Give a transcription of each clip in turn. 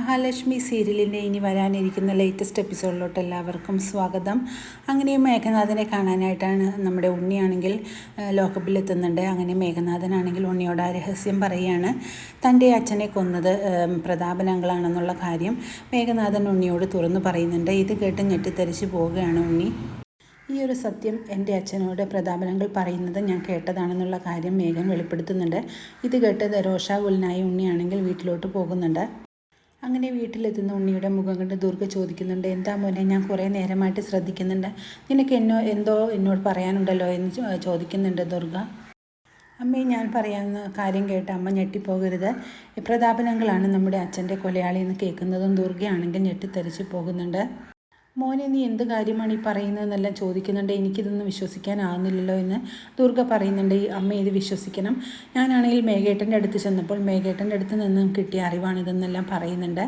മഹാലക്ഷ്മി സീരിയലിൻ്റെ ഇനി വരാനിരിക്കുന്ന ലേറ്റസ്റ്റ് എപ്പിസോഡിലോട്ട് എല്ലാവർക്കും സ്വാഗതം. അങ്ങനെ മേഘനാഥനെ കാണാനായിട്ടാണ് നമ്മുടെ ഉണ്ണിയാണെങ്കിൽ ലോക്കപ്പിലെത്തുന്നുണ്ട്. അങ്ങനെ മേഘനാഥനാണെങ്കിൽ ഉണ്ണിയോട് ആ രഹസ്യം പറയുകയാണ്. തൻ്റെ അച്ഛനെ കൊന്നത് പ്രതാപൻ അങ്കിളാണെന്നുള്ള കാര്യം മേഘനാഥൻ ഉണ്ണിയോട് തുറന്നു പറയുന്നുണ്ട്. ഇത് കേട്ട് ഞെട്ടിത്തരിച്ച് പോവുകയാണ് ഉണ്ണി. ഈ ഒരു സത്യം എൻ്റെ അച്ഛനോട് പ്രതാപൻ അങ്കിൾ പറയുന്നത് ഞാൻ കേട്ടതാണെന്നുള്ള കാര്യം മേഘൻ വെളിപ്പെടുത്തുന്നുണ്ട്. ഇത് കേട്ട് രോഷാകുലനായി ഉണ്ണിയാണെങ്കിൽ വീട്ടിലോട്ട് പോകുന്നുണ്ട്. അങ്ങനെ വീട്ടിലെത്തുന്ന ഉണ്ണിയുടെ മുഖം കണ്ട് ദുർഗ ചോദിക്കുന്നുണ്ട്, എന്താ മോനെ, ഞാൻ കുറേ നേരമായിട്ട് ശ്രദ്ധിക്കുന്നുണ്ട്, നിനക്ക് എന്തോ എന്നോട് പറയാനുണ്ടല്ലോ എന്ന് ചോദിക്കുന്നുണ്ട് ദുർഗ. അമ്മയെ, ഞാൻ പറയാവുന്ന കാര്യം കേട്ട് അമ്മ ഞെട്ടിപ്പോകരുത്. പ്രതാപൻ അങ്കിളാണ് നമ്മുടെ അച്ഛൻ്റെ കൊലയാളി എന്ന് കേൾക്കുന്നതും ദുർഗയാണെങ്കിൽ ഞെട്ടിത്തെറിച്ച് പോകുന്നുണ്ട്. മോനെ, നീ എന്ത് കാര്യമാണ് ഈ പറയുന്നതെന്നെല്ലാം ചോദിക്കുന്നുണ്ട്. എനിക്കിതൊന്നും വിശ്വസിക്കാനാവുന്നില്ലല്ലോ എന്ന് ദുർഗ പറയുന്നുണ്ട്. ഈ അമ്മ ഇത് വിശ്വസിക്കണം. ഞാനാണെങ്കിൽ മേഘേട്ടൻ്റെ അടുത്ത് ചെന്നപ്പോൾ മേഘേട്ടൻ്റെ അടുത്ത് നിന്നും കിട്ടിയ അറിവാണിതെന്നെല്ലാം പറയുന്നുണ്ട്.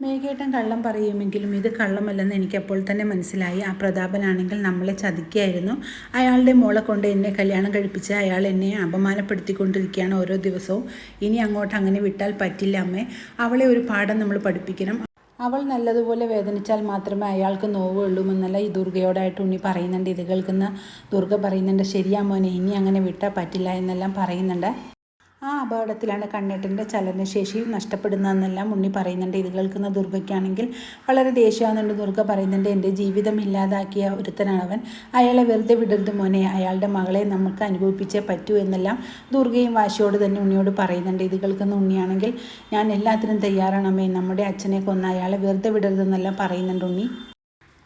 മേഘേട്ടൻ കള്ളം പറയുമെങ്കിലും ഇത് കള്ളമല്ലെന്ന് എനിക്കപ്പോൾ തന്നെ മനസ്സിലായി. ആ പ്രതാപനാണെങ്കിൽ നമ്മളെ ചതിക്കുകയായിരുന്നു. അയാളുടെ മോളെ കൊണ്ട് എന്നെ കല്യാണം കഴിപ്പിച്ച് അയാൾ എന്നെ അപമാനപ്പെടുത്തിക്കൊണ്ടിരിക്കുകയാണ് ഓരോ ദിവസവും. ഇനി അങ്ങോട്ട് അങ്ങനെ വിട്ടാൽ പറ്റില്ല അമ്മേ. അവളെ ഒരു പാഠം നമ്മൾ പഠിപ്പിക്കണം. അവൾ നല്ലതുപോലെ വേദനിച്ചാൽ മാത്രമേ അയാൾക്ക് നോവുള്ളൂ എന്നല്ല ഈ ദുർഗയോടായിട്ട് ഉണ്ണി പറയുന്നുണ്ട്. ഇത് കേൾക്കുന്ന ദുർഗ പറയുന്നുണ്ട്, ശരിയാ മോനെ, ഇനി അങ്ങനെ വിട്ടാൽ പറ്റില്ല എന്നെല്ലാം പറയുന്നുണ്ട്. ആ അപകടത്തിലാണ് കണ്ണേട്ടൻ്റെ ചലനശേഷി നഷ്ടപ്പെടുന്നതെന്നെല്ലാം ഉണ്ണി പറയുന്നുണ്ട്. ഇത് കേൾക്കുന്ന ദുർഗയ്ക്കാണെങ്കിൽ വളരെ ദേഷ്യമാകുന്നുണ്ട്. ദുർഗ പറയുന്നുണ്ട്, എൻ്റെ ജീവിതം ഇല്ലാതാക്കിയ ഒരുത്തനാണവൻ, അയാളെ വെറുതെ വിടരുത് മോനെ, അയാളുടെ മകളെ നമുക്ക് അനുഭവിപ്പിച്ചേ പറ്റൂ എന്നെല്ലാം ദുർഗയും വാശിയോട് തന്നെ ഉണ്ണിയോട് പറയുന്നുണ്ട്. ഇത് കേൾക്കുന്ന ഉണ്ണിയാണെങ്കിൽ ഞാൻ എല്ലാത്തിനും തയ്യാറാണമ്മേ, നമ്മുടെ അച്ഛനെ കൊന്ന അയാളെ വെറുതെ വിടരുതെന്നെല്ലാം പറയുന്നുണ്ട് ഉണ്ണി.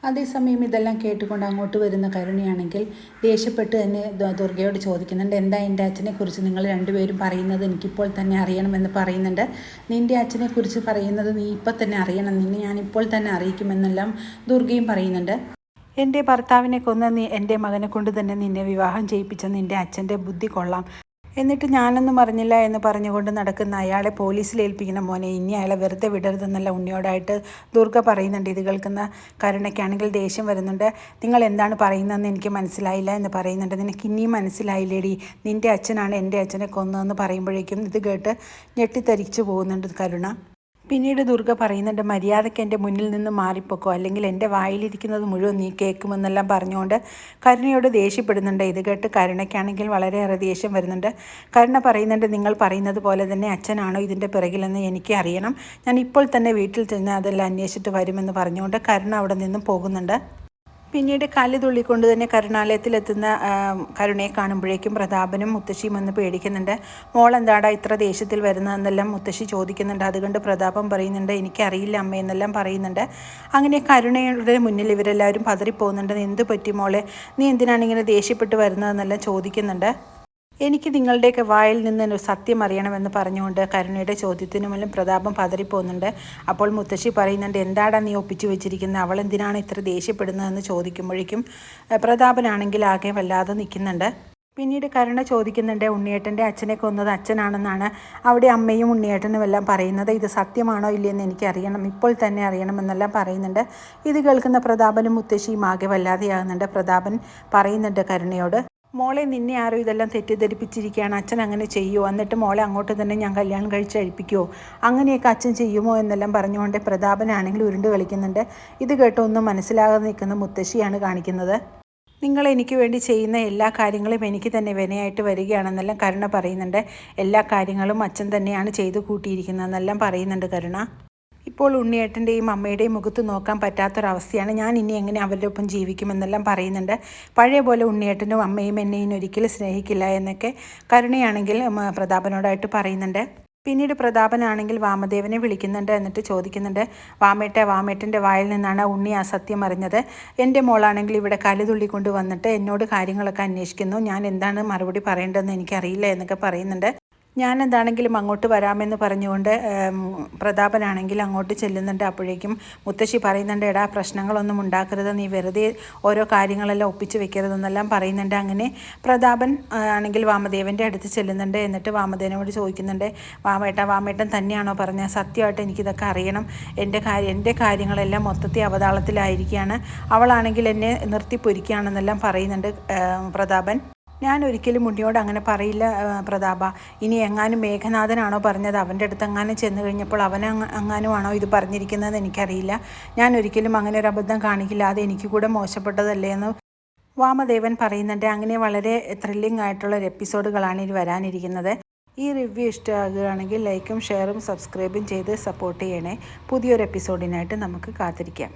അതേസമയം ഇതെല്ലാം കേട്ടുകൊണ്ട് അങ്ങോട്ട് വരുന്ന കരുണയാണെങ്കിൽ ദേഷ്യപ്പെട്ട് തന്നെ ദുർഗയോട് ചോദിക്കുന്നുണ്ട്, എന്താ എൻ്റെ അച്ഛനെക്കുറിച്ച് നിങ്ങൾ രണ്ടുപേരും പറയുന്നത് എനിക്കിപ്പോൾ തന്നെ അറിയണമെന്ന് പറയുന്നുണ്ട്. നിൻ്റെ അച്ഛനെക്കുറിച്ച് പറയുന്നത് നീ ഇപ്പം തന്നെ അറിയണം, നിന്നെ ഞാൻ ഇപ്പോൾ തന്നെ അറിയിക്കുമെന്നെല്ലാം ദുർഗയും പറയുന്നുണ്ട്. എൻ്റെ ഭർത്താവിനെ കൊന്ന എൻ്റെ മകനെ കൊണ്ട് തന്നെ നിന്നെ വിവാഹം ചെയ്യിപ്പിച്ച നിൻ്റെ അച്ഛൻ്റെ ബുദ്ധി കൊള്ളാം. എന്നിട്ട് ഞാനൊന്നും അറിഞ്ഞില്ല എന്ന് പറഞ്ഞുകൊണ്ട് നടക്കുന്ന അയാളെ പോലീസിൽ ഏൽപ്പിക്കണം മോനെ, ഇനി അയാളെ വെറുതെ വിടരുതെന്നല്ല ഉണ്ണിയോടായിട്ട് ദുർഗ പറയുന്നുണ്ട്. ഇത് കേൾക്കുന്ന കരുണയ്ക്കാണെങ്കിൽ ദേഷ്യം വരുന്നുണ്ട്. നിങ്ങൾ എന്താണ് പറയുന്നതെന്ന് എനിക്ക് മനസ്സിലായില്ല എന്ന് പറയുന്നുണ്ട്. നിനക്ക് ഇനിയും മനസ്സിലായില്ലേടി, നിൻ്റെ അച്ഛനാണ് എൻ്റെ അച്ഛനെ കൊന്നതെന്ന് പറയുമ്പോഴേക്കും ഇത് കേട്ട് ഞെട്ടിത്തരിച്ചു പോകുന്നുണ്ട് കരുണ. പിന്നീട് ദുർഗ പറയുന്നുണ്ട്, മര്യാദയ്ക്ക് എൻ്റെ മുന്നിൽ നിന്ന് മാറിപ്പോക്കോ, അല്ലെങ്കിൽ എൻ്റെ വായിലിരിക്കുന്നത് മുഴുവൻ നീ കേൾക്കുമെന്നെല്ലാം പറഞ്ഞുകൊണ്ട് കരുണയോട് ദേഷ്യപ്പെടുന്നുണ്ട്. ഇത് കേട്ട് കരുണയ്ക്കാണെങ്കിൽ വളരെയേറെ ദേഷ്യം വരുന്നുണ്ട്. കരുണ പറയുന്നുണ്ട്, നിങ്ങൾ പറയുന്നത് പോലെ തന്നെ അച്ഛനാണോ ഇതിൻ്റെ പിറകിലെന്ന് എനിക്ക് അറിയണം, ഞാൻ ഇപ്പോൾ തന്നെ വീട്ടിൽ ചെന്ന് അതെല്ലാം അന്വേഷിച്ചിട്ട് വരുമെന്ന് പറഞ്ഞുകൊണ്ട് കരുണ അവിടെ നിന്നും പോകുന്നുണ്ട്. പിന്നീട് കല്ല് തുള്ളിക്കൊണ്ട് തന്നെ കരുണാലയത്തിലെത്തുന്ന കരുണയെ കാണുമ്പോഴേക്കും പ്രതാപനും മുത്തശ്ശിയും വന്ന് പേടിക്കുന്നുണ്ട്. മോളെന്താടാ ഇത്ര ദേഷ്യത്തിൽ വരുന്നതെന്നെല്ലാം മുത്തശ്ശി ചോദിക്കുന്നുണ്ട്. അതുകൊണ്ട് പ്രതാപം പറയുന്നുണ്ട്, എനിക്കറിയില്ല അമ്മ എന്നെല്ലാം പറയുന്നുണ്ട്. അങ്ങനെ കരുണയുടെ മുന്നിൽ ഇവരെല്ലാവരും പതറിപ്പോകുന്നുണ്ട്. എന്ത് പറ്റി മോളെ, നീ എന്തിനാണ് ഇങ്ങനെ ദേഷ്യപ്പെട്ട് വരുന്നതെന്നെല്ലാം ചോദിക്കുന്നുണ്ട്. എനിക്ക് നിങ്ങളുടെയൊക്കെ വായിൽ നിന്ന് ഒരു സത്യം അറിയണമെന്ന് പറഞ്ഞുകൊണ്ട് കരുണയുടെ ചോദ്യത്തിനു മുന്നിൽ പ്രതാപം പതറിപ്പോകുന്നുണ്ട്. അപ്പോൾ മുത്തശ്ശി പറയുന്നുണ്ട്, എന്താടാ നീ ഒപ്പിച്ചു വെച്ചിരിക്കുന്നത്, അവൾ എന്തിനാണ് ഇത്ര ദേഷ്യപ്പെടുന്നതെന്ന് ചോദിക്കുമ്പോഴേക്കും പ്രതാപനാണെങ്കിൽ ആകെ വല്ലാതെ നിൽക്കുന്നുണ്ട്. പിന്നീട് കരുണ ചോദിക്കുന്നുണ്ട്, ഉണ്ണിയേട്ടൻ്റെ അച്ഛനെ കൊന്നത് അച്ഛനാണെന്നാണ് അവിടെ അമ്മയും ഉണ്ണിയേട്ടനും എല്ലാം പറയുന്നത്, ഇത് സത്യമാണോ ഇല്ലയെന്ന് എനിക്കറിയണം, ഇപ്പോൾ തന്നെ അറിയണമെന്നെല്ലാം പറയുന്നുണ്ട്. ഇത് കേൾക്കുന്ന പ്രതാപനും മുത്തശ്ശിയും ആകെ വല്ലാതെയാകുന്നുണ്ട്. പ്രതാപൻ പറയുന്നുണ്ട് കരുണയോട്, മോളെ, നിന്നെ ആരോ ഇതെല്ലാം തെറ്റിദ്ധരിപ്പിച്ചിരിക്കുകയാണ്, അച്ഛൻ അങ്ങനെ ചെയ്യുമോ, എന്നിട്ട് മോളെ അങ്ങോട്ട് തന്നെ ഞാൻ കല്യാണം കഴിച്ച് അഴിപ്പിക്കുമോ, അങ്ങനെയൊക്കെ അച്ഛൻ ചെയ്യുമോ എന്നെല്ലാം പറഞ്ഞുകൊണ്ട് പ്രതാപനാണെങ്കിൽ ഉരുണ്ട് കളിക്കുന്നുണ്ട്. ഇത് കേട്ട് ഒന്നും മനസ്സിലാകാതെ നിൽക്കുന്ന മുത്തശ്ശിയാണ് കാണിക്കുന്നത്. നിങ്ങൾ എനിക്ക് വേണ്ടി ചെയ്യുന്ന എല്ലാ കാര്യങ്ങളും എനിക്ക് തന്നെ വിനയായിട്ട് വരികയാണെന്നെല്ലാം കരുണ പറയുന്നുണ്ട്. എല്ലാ കാര്യങ്ങളും അച്ഛൻ തന്നെയാണ് ചെയ്തു കൂട്ടിയിരിക്കുന്നതെന്നെല്ലാം പറയുന്നുണ്ട് കരുണ. ഇപ്പോൾ ഉണ്ണിയേട്ടൻ്റെയും അമ്മയുടെയും മുഖത്ത് നോക്കാൻ പറ്റാത്തൊരവസ്ഥയാണ്, ഞാൻ ഇനി എങ്ങനെ അവരുടെ ഒപ്പം ജീവിക്കുമെന്നെല്ലാം പറയുന്നുണ്ട്. പഴയ പോലെ ഉണ്ണിയേട്ടനും അമ്മയും എന്നെ ഇനി ഒരിക്കലും സ്നേഹിക്കില്ല എന്നൊക്കെ കരുണയാണെങ്കിൽ പ്രതാപനോടായിട്ട് പറയുന്നുണ്ട്. പിന്നീട് പ്രതാപനാണെങ്കിൽ വാമദേവനെ വിളിക്കുന്നുണ്ട്. എന്നിട്ട് ചോദിക്കുന്നുണ്ട്, വാമേട്ടൻ്റെ വായിൽ നിന്നാണ് ഉണ്ണി ആ സത്യം അറിഞ്ഞത്, എൻ്റെ മോളാണെങ്കിൽ ഇവിടെ കലുതുള്ളി കൊണ്ട് വന്നിട്ട് എന്നോട് കാര്യങ്ങളൊക്കെ അന്വേഷിക്കുന്നു, ഞാൻ എന്താണ് മറുപടി പറയേണ്ടതെന്ന് എനിക്കറിയില്ല എന്നൊക്കെ പറയുന്നുണ്ട്. ഞാൻ എന്താണെങ്കിലും അങ്ങോട്ട് വരാമെന്ന് പറഞ്ഞുകൊണ്ട് പ്രതാപനാണെങ്കിൽ അങ്ങോട്ട് ചെല്ലുന്നുണ്ട്. അപ്പോഴേക്കും മുത്തശ്ശി പറയുന്നുണ്ട്, എടാ പ്രശ്നങ്ങളൊന്നും ഉണ്ടാക്കരുത്, നീ വെറുതെ ഓരോ കാര്യങ്ങളെല്ലാം ഒപ്പിച്ച് വെക്കരുതെന്നെല്ലാം പറയുന്നുണ്ട്. അങ്ങനെ പ്രതാപൻ ആണെങ്കിൽ വാമദേവൻ്റെ അടുത്ത് ചെല്ലുന്നുണ്ട്. എന്നിട്ട് വാമദേവനോട് ചോദിക്കുന്നുണ്ട്, വാമേട്ടൻ തന്നെയാണോ പറഞ്ഞത്, സത്യമായിട്ട് എനിക്കിതൊക്കെ അറിയണം, എൻ്റെ കാര്യങ്ങളെല്ലാം മൊത്തത്തിൽ അവതാളത്തിലായിരിക്കുകയാണ്, അവളാണെങ്കിൽ എന്നെ നിർത്തി പൊരിക്കുകയാണെന്നെല്ലാം പറയുന്നുണ്ട് പ്രതാപൻ. ഞാൻ ഒരിക്കലും ഉണ്ണിയോട് അങ്ങനെ പറയില്ല പ്രതാപ. ഇനി എങ്ങാനും മേഘനാഥനാണോ പറഞ്ഞത്, അവൻ്റെ അടുത്ത് എങ്ങാനും ചെന്ന് കഴിഞ്ഞപ്പോൾ എങ്ങാനും ആണോ ഇത് പറഞ്ഞിരിക്കുന്നത് എനിക്കറിയില്ല. ഞാൻ ഒരിക്കലും അങ്ങനെ ഒരു അബദ്ധം കാണിക്കില്ല. അത് എനിക്ക് കൂടെ മോശപ്പെട്ടതല്ലേ എന്ന് വാമദേവൻ പറയുന്നുണ്ട്. അങ്ങനെ വളരെ ത്രില്ലിംഗ് ആയിട്ടുള്ള ഒരു എപ്പിസോഡുകളാണ് ഇനി വരാനിരിക്കുന്നത്. ഈ റിവ്യൂ ഇഷ്ടമാകുകയാണെങ്കിൽ ലൈക്കും ഷെയറും സബ്സ്ക്രൈബും ചെയ്ത് സപ്പോർട്ട് ചെയ്യണേ. പുതിയൊരു എപ്പിസോഡിനായിട്ട് നമുക്ക് കാത്തിരിക്കാം.